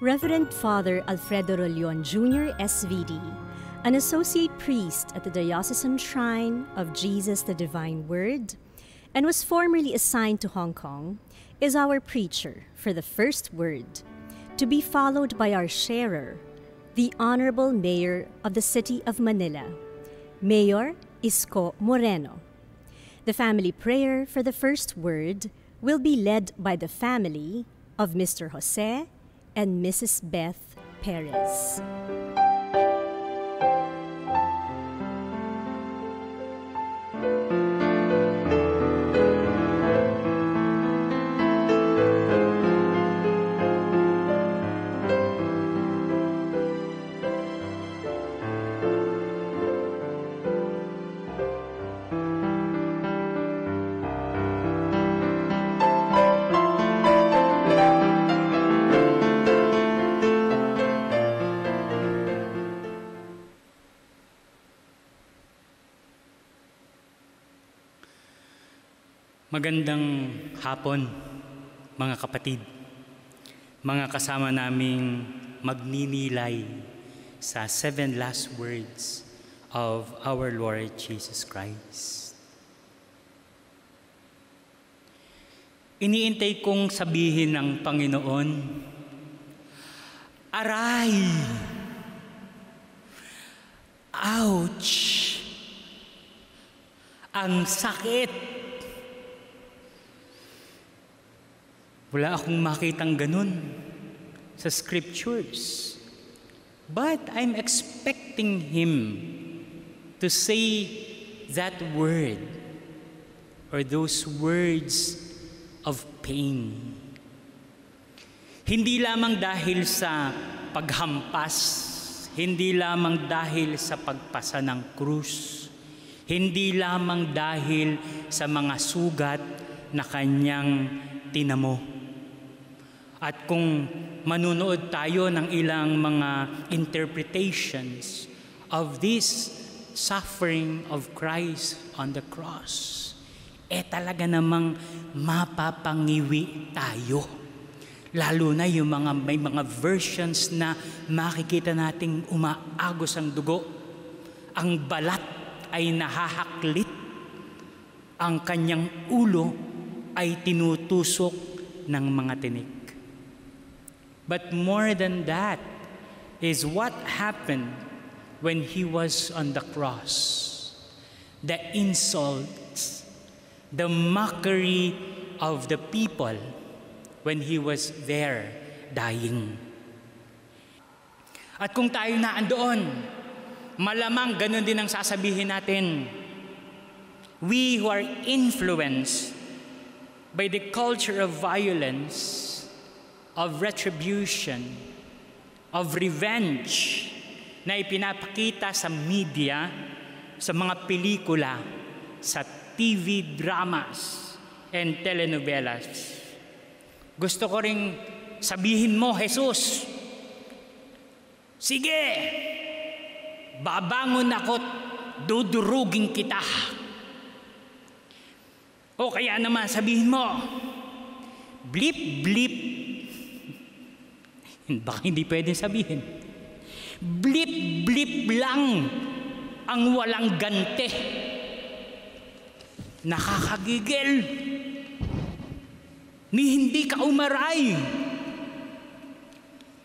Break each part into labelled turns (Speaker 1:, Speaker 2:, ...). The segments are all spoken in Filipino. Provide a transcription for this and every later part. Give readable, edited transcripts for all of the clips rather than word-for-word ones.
Speaker 1: Reverend Father Alfredo Rollion Jr., SVD, an associate priest at the Diocesan Shrine of Jesus the Divine Word, and was formerly assigned to Hong Kong, is our preacher for the first word, to be followed by our sharer, the Honorable Mayor of the City of Manila, Mayor Isko Moreno. The family prayer for the first word will be led by the family of Mr. Jose and Mrs. Beth Perez.
Speaker 2: Magandang hapon, mga kapatid, mga kasama naming magninilay sa 7 last words of our Lord Jesus Christ. Iniintay kong sabihin ng Panginoon, aray! Ouch! Ang sakit! Wala akong makitang ganun sa scriptures. But I'm expecting Him to say that word or those words of pain. Hindi lamang dahil sa paghampas, hindi lamang dahil sa pagpasa ng krus, hindi lamang dahil sa mga sugat na kanyang tinamo. At kung manunood tayo ng ilang mga interpretations of this suffering of Christ on the cross, talaga namang mapapangiwi tayo. Lalo na yung may mga versions na makikita nating umaagos ang dugo, ang balat ay nahahaklit, ang kanyang ulo ay tinutusok ng mga tinik. But more than that is what happened when He was on the cross. The insults, the mockery of the people when He was there dying. At kung tayo naandoon, malamang ganun din ang sasabihin natin. We who are influenced by the culture of violence, of retribution, of revenge na ipinapakita sa media, sa mga pelikula, sa TV dramas and telenovelas. Gusto ko ring sabihin mo, Jesus, sige, babangon ako't dudurugin kita. O kaya naman sabihin mo, blip, blip. Baka hindi pwedeng sabihin. Blip, blip lang ang walang gante. Nakakagigil. Ni hindi ka umaray.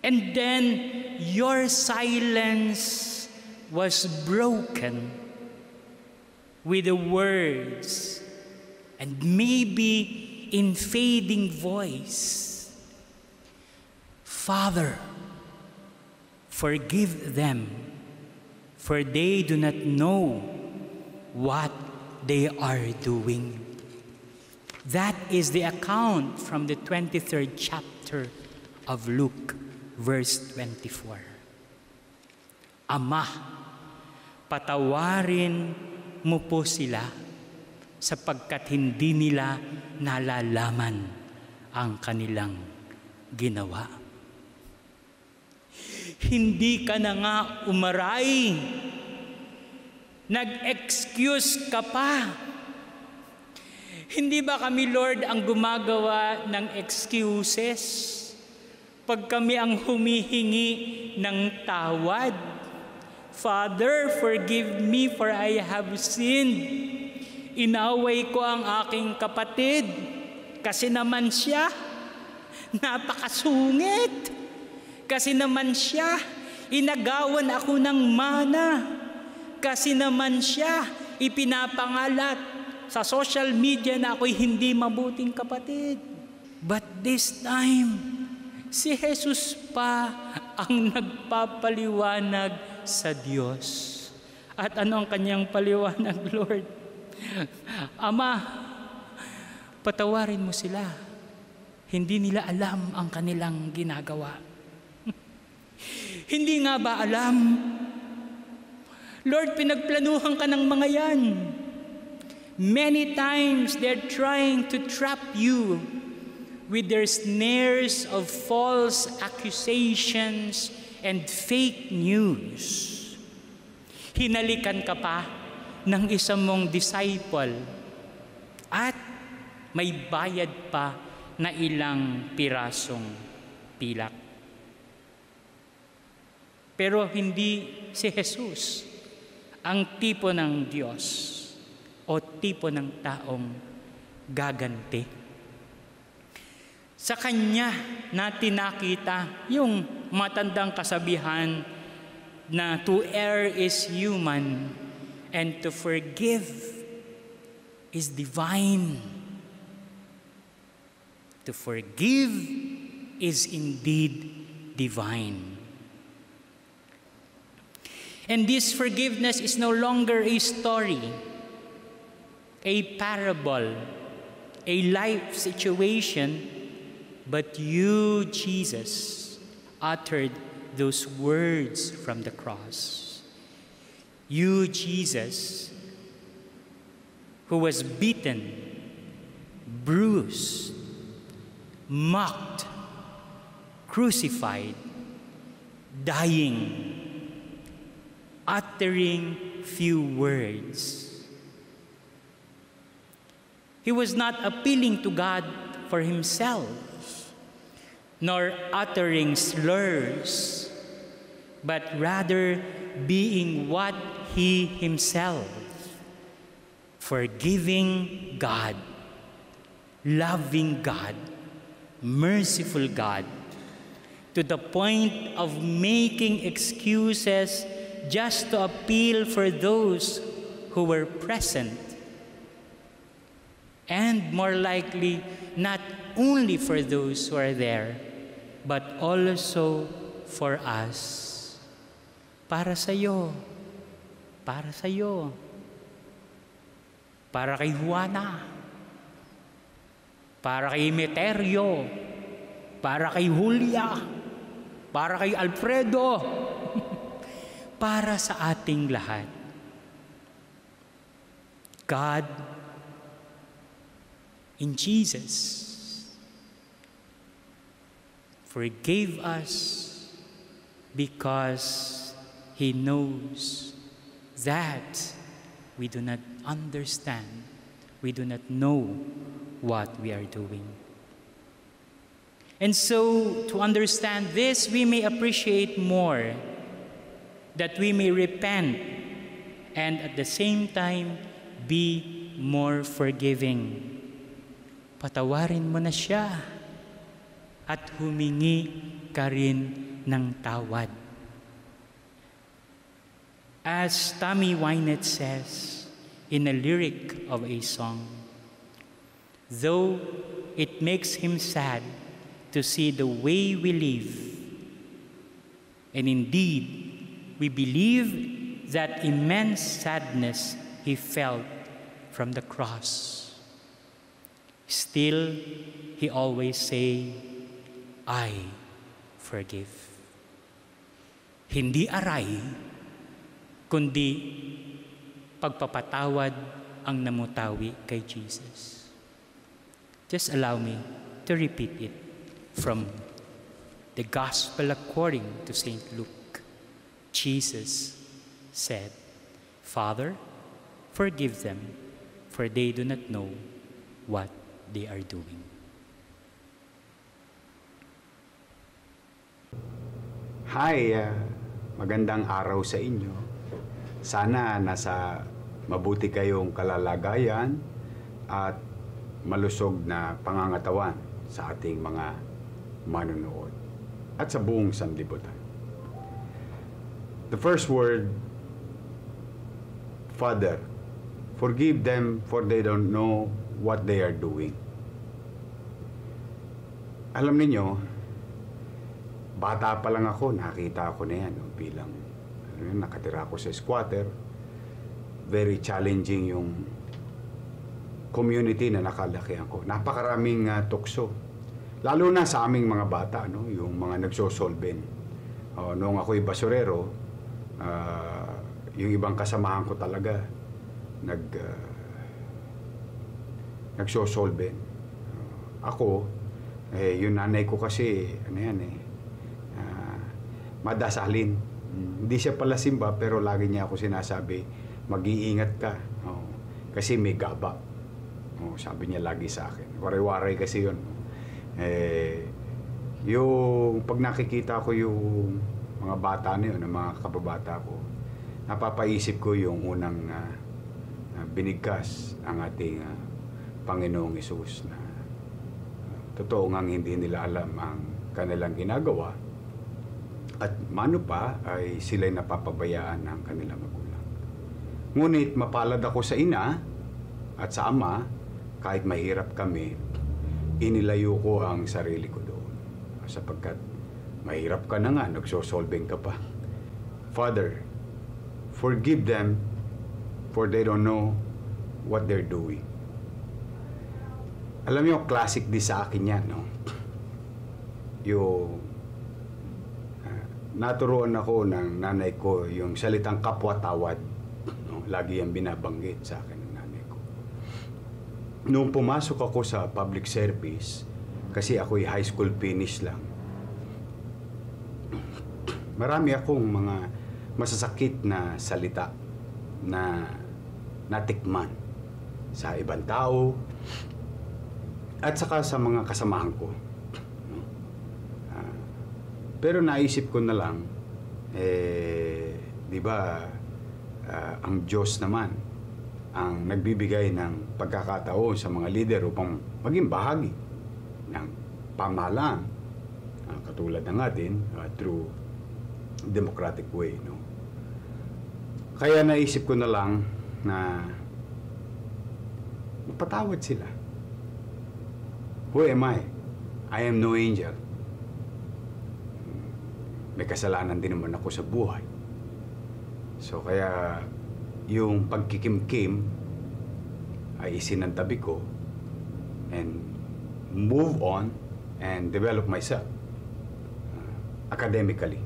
Speaker 2: And then, your silence was broken with the words and maybe in fading voice, Father, forgive them, for they do not know what they are doing. That is the account from the 23rd chapter of Luke, verse 24. Ama, patawarin mo po sila sapagkat hindi nila nalalaman ang kanilang ginawa. Hindi ka na nga umaray. Nag-excuse ka pa. Hindi ba kami, Lord, ang gumagawa ng excuses? Pag kami ang humihingi ng tawad, Father, forgive me for I have sinned. Inaway ko ang aking kapatid kasi naman siya napakasungit. Kasi naman siya inagawan ako ng mana. Kasi naman siya ipinapangalat sa social media na ako'y hindi mabuting kapatid. But this time, si Jesus pa ang nagpapaliwanag sa Diyos. At ano ang kanyang paliwanag, Lord? Ama, patawarin mo sila. Hindi nila alam ang kanilang ginagawa. Hindi nga ba alam? Lord, pinagplanuhan ka ng mga yan. Many times they're trying to trap you with their snares of false accusations and fake news. Hinalikan ka pa ng isang mong disciple at may bayad pa na ilang pirasong pilak. Pero hindi si Jesus ang tipo ng Diyos o tipo ng taong gaganti. Sa Kanya natin nakita yung matandang kasabihan na to err is human and to forgive is divine. To forgive is indeed divine. And this forgiveness is no longer a story, a parable, a life situation, but you, Jesus, uttered those words from the cross. You, Jesus, who was beaten, bruised, mocked, crucified, dying, uttering few words. He was not appealing to God for himself, nor uttering slurs, but rather being what he himself, forgiving God, loving God, merciful God, to the point of making excuses just to appeal for those who were present. And more likely, not only for those who are there, but also for us. Para sa'yo. Para sa'yo. Para kay Juana. Para kay Meterio. Para kay Julia. Para kay Alfredo. Para sa ating lahat. God, in Jesus, forgave us because He knows that we do not understand, we do not know what we are doing. And so, to understand this, we may appreciate more, that we may repent and at the same time be more forgiving. Patawarin mo na siya at humingi ka rin ng tawad. As Tammy Wynette says in a lyric of a song, though it makes him sad to see the way we live, and indeed, we believe that immense sadness he felt from the cross. Still, he always say, I forgive. Hindi aray, kundi pagpapatawad ang namutawi kay Jesus. Just allow me to repeat it from the Gospel according to St. Luke. Jesus said, Father, forgive them, for they do not know what they are doing.
Speaker 3: Hi, magandang araw sa inyo. Sana nasa mabuti kayong kalalagayan at malusog na pangangatawan sa ating mga manonood at sa buong sanlibutan. The first word, Father, forgive them for they don't know what they are doing. Alam niyo, bata pa lang ako, nakita ko na yan, no? Bilang nakatira ako sa squatter. Very challenging yung community na nakalakihan ko. Napakaraming tukso. Lalo na sa aming mga bata, no? Yung mga nagsosolben. Noong ako'y basurero, yung ibang kasamahan ko talaga nagsosolben. Ako, yung nanay ko kasi, madasalin. Hindi siya pala simba, pero lagi niya ako sinasabi, mag-iingat ka. Kasi may gaba. Sabi niya lagi sa akin. Waray-waray kasi yun. Yung pag nakikita ko yung mga bata na yun, ng mga kababata ko, napapaisip ko yung unang binigkas ang ating Panginoong Hesus na totoo ngang hindi nila alam ang kanilang ginagawa at mano pa ay sila'y napapabayaan ng kanilang magulang. Ngunit mapalad ako sa ina at sa ama, kahit mahirap kami, inilayo ko ang sarili ko doon. Sapagkat mahirap ka na nga, nagsosolving ka pa. Father, forgive them for they don't know what they're doing. Alam niyo, classic din sa akin yan, no? Yung naturuan ako ng nanay ko yung salitang kapwa-tawad. No? Lagi yung binabanggit sa akin ng nanay ko. Nung pumasok ako sa public service, kasi ako'y high school finish lang, marami akong mga masasakit na salita na natikman sa ibang tao at saka sa mga kasamahan ko. Pero naisip ko na lang, di ba, ang Diyos naman ang nagbibigay ng pagkakataon sa mga leader upang maging bahagi ng pamahalaan, katulad ng atin, through democratic way, no? Kaya naisip ko na lang na magpatawad sila. Who am I? I am no angel. May kasalanan din naman ako sa buhay. So kaya yung pagkikimkim ay isinantabi ko and move on and develop myself academically.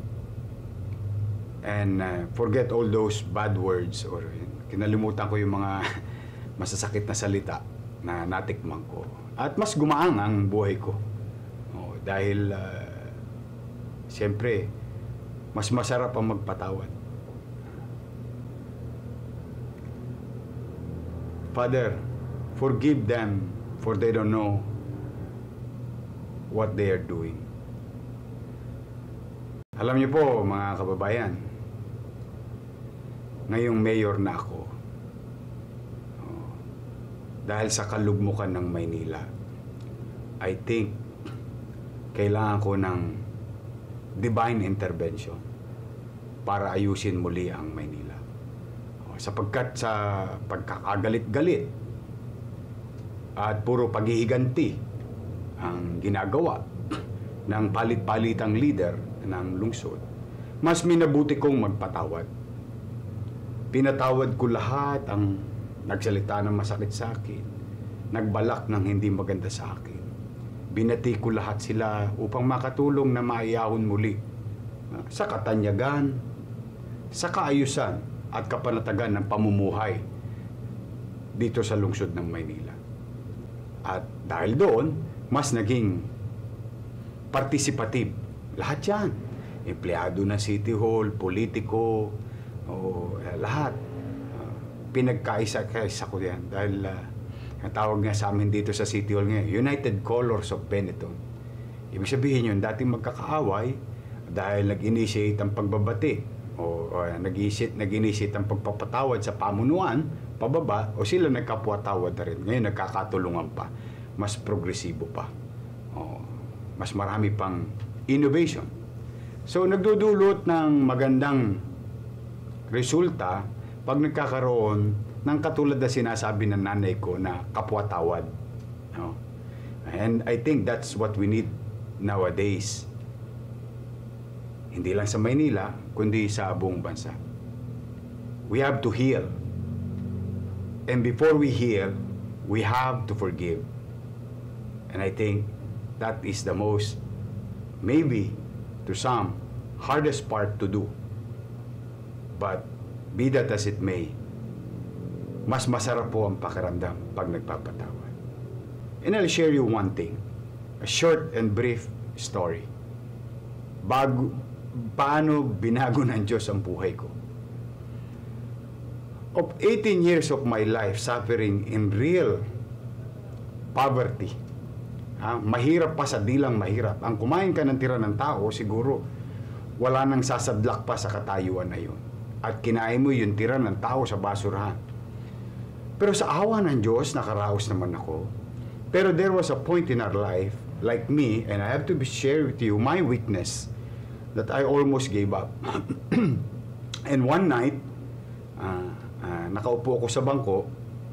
Speaker 3: And forget all those bad words or kinalimutan ko yung mga masasakit na salita na natikman ko. At mas gumaan ang buhay ko. Dahil siyempre, mas masarap ang magpatawad. Father, forgive them for they don't know what they are doing. Alam niyo po, mga kababayan, ngayong mayor na ako, dahil sa kalugmukan ng Maynila, I think kailangan ko ng divine intervention para ayusin muli ang Maynila. Sapagkat sa pagkakagalit-galit at puro paghihiganti ang ginagawa ng palit-palitang leader ng lungsod, mas minabuti kong magpatawad. Pinatawad ko lahat ang nagsalita ng masakit sa akin, nagbalak ng hindi maganda sa akin. Binati ko lahat sila upang makatulong na maiyahon muli sa katanyagan, sa kaayusan at kapanatagan ng pamumuhay dito sa lungsod ng Maynila. At dahil doon, mas naging participative. Lahat yan. Empleyado ng City Hall, politiko, lahat. Pinagkaisa-kaisa ko yan. Dahil ang tawag nga sa amin dito sa City Hall ngayon, United Colors of Benetton. Ibig sabihin yun, dating magkakaaway, dahil nag-initiate ang pagbabati o nag-initiate ang pagpapatawad sa pamunuan, pababa, o sila nagkapwa-tawad na rin. Ngayon, nagkakatulungan pa. Mas progresibo pa. Mas marami pang innovation. So, nagdudulot ng magandang resulta pag nagkakaroon ng katulad na sinasabi ng nanay ko na kapwa-tawad. And I think that's what we need nowadays. Hindi lang sa Maynila, kundi sa buong bansa. We have to heal. And before we heal, we have to forgive. And I think that is the most, maybe, to some, hardest part to do. But, be that as it may, mas masarap po ang pakiramdam pag nagpapatawad. And I'll share you one thing, a short and brief story. Paano binago ng Diyos ang buhay ko. Of 18 years of my life suffering in real poverty, mahirap pa sa dilang mahirap. Ang kumain ka ng tira ng tao, siguro wala nang sasadlak pa sa katayuan na yun. At kinain mo yung tira ng tao sa basurahan. Pero sa awa ng Diyos, nakaraos naman ako. Pero there was a point in our life, like me, and I have to share with you my weakness, that I almost gave up. And one night, nakaupo ako sa bangko,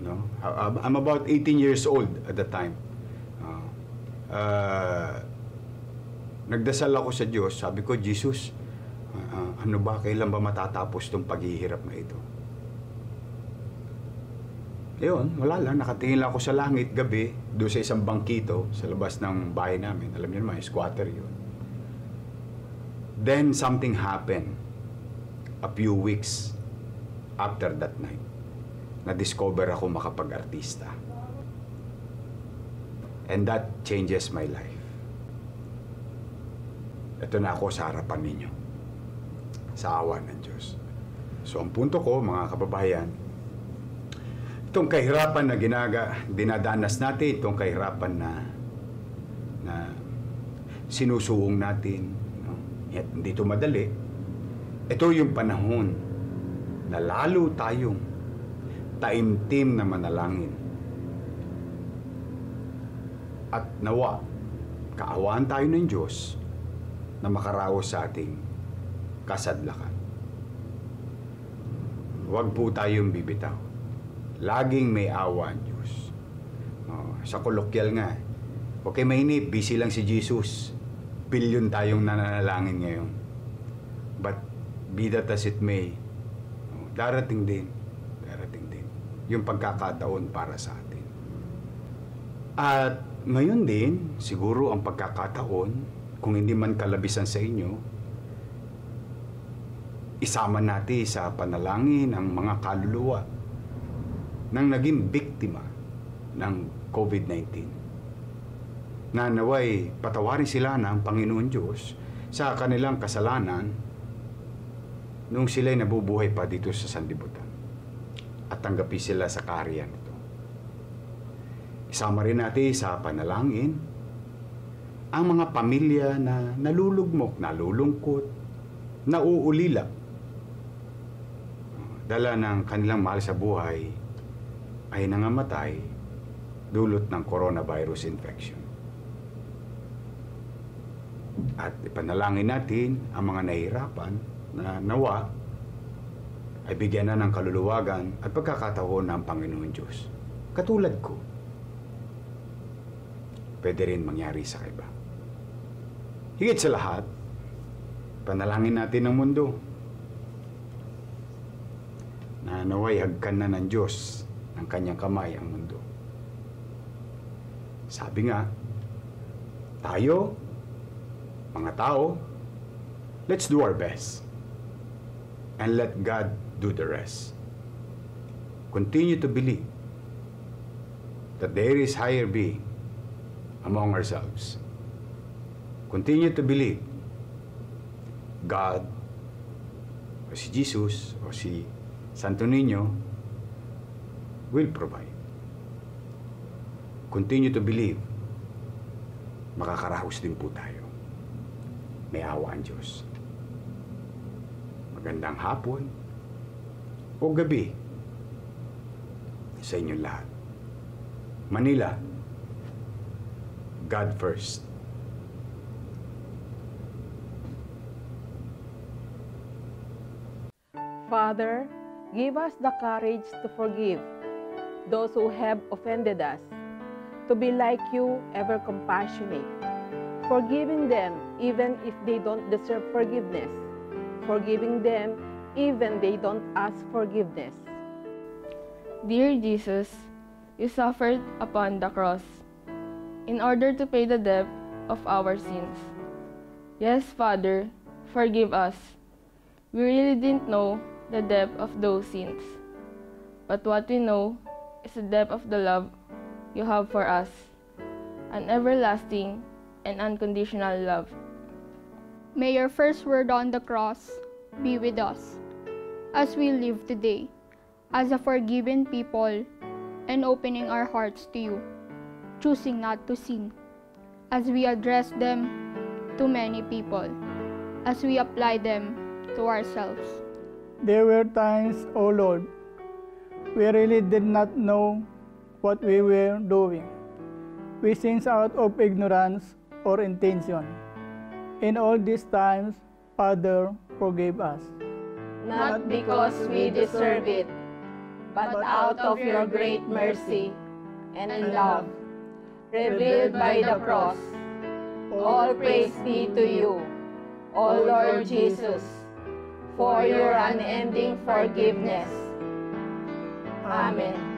Speaker 3: no? I'm about 18 years old at the time. Nagdasal ako sa Diyos, sabi ko, Jesus, ano ba, kailan ba matatapos itong paghihirap na ito? Yun, wala lang, nakatingin lang ako sa langit gabi, doon sa isang bangkito, sa labas ng bahay namin. Alam niyo naman, squatter yun. Then something happened a few weeks after that night. Na-discover ako makapag-artista. And that changes my life. Ito na ako sa harapan ninyo. Sa awa ng Diyos. So ang punto ko, mga kababayan, itong kahirapan na dinadanas natin, itong kahirapan na sinusuong natin, no? Hindi ito madali. Ito yung panahon na lalo tayong taimtim na manalangin. At nawa, kaawaan tayo ng Diyos na makaraos sa ating kasadlakan. Huwag po tayong bibitaw. Laging may awa ang Diyos. Sa kolokyal nga, okay, mainip, busy lang si Jesus. Bilyon tayong nananalangin ngayon. But, be that as it may, darating din yung pagkakataon para sa atin. At ngayon din, siguro ang pagkakataon, kung hindi man kalabisan sa inyo, isama natin sa panalangin ang mga kaluluwa nang naging biktima ng COVID-19. Na naway patawarin sila ng Panginoon Diyos sa kanilang kasalanan nung sila'y nabubuhay pa dito sa sanlibutan. At tanggapi sila sa kaharian nito. Isama rin natin sa panalangin ang mga pamilya na nalulugmok, nalulungkot, nauulila, dala ng kanilang mahal sa buhay ay nangamatay dulot ng coronavirus infection. At ipanalangin natin ang mga nahihirapan na nawa ay bigyan na ng kaluluwagan at pagkakataon ng Panginoon Diyos. Katulad ko, pwede rin mangyari sa iba. Higit sa lahat, panalangin natin ang mundo na naway hagkan na ng Diyos ng kanyang kamay ang mundo. Sabi nga, tayo, mga tao, let's do our best and let God do the rest. Continue to believe that there is higher being among ourselves. Continue to believe God o si Jesus o si Santo Niño will provide. Continue to believe, makakarahos din po tayo. may awa ang Diyos. Magandang hapon o gabi sa inyong lahat. Manila, God first.
Speaker 4: Father, give us the courage to forgive those who have offended us, to be like you, ever compassionate, forgiving them even if they don't deserve forgiveness, forgiving them even they don't ask forgiveness.
Speaker 5: Dear Jesus, you suffered upon the cross in order to pay the debt of our sins. Yes, Father, forgive us. We really didn't know the depth of those sins. But what we know is the depth of the love you have for us, an everlasting and unconditional love.
Speaker 6: May your first word on the cross be with us as we live today as a forgiven people and opening our hearts to you, choosing not to sin, as we address them to many people, as we apply them to ourselves.
Speaker 7: There were times, O Lord, we really did not know what we were doing. We sinned out of ignorance or intention. In all these times, Father, forgive us.
Speaker 4: Not because we deserve it, but out of your great mercy and love, revealed by the cross. All praise be to you, O Lord Jesus, for your unending forgiveness. Amen.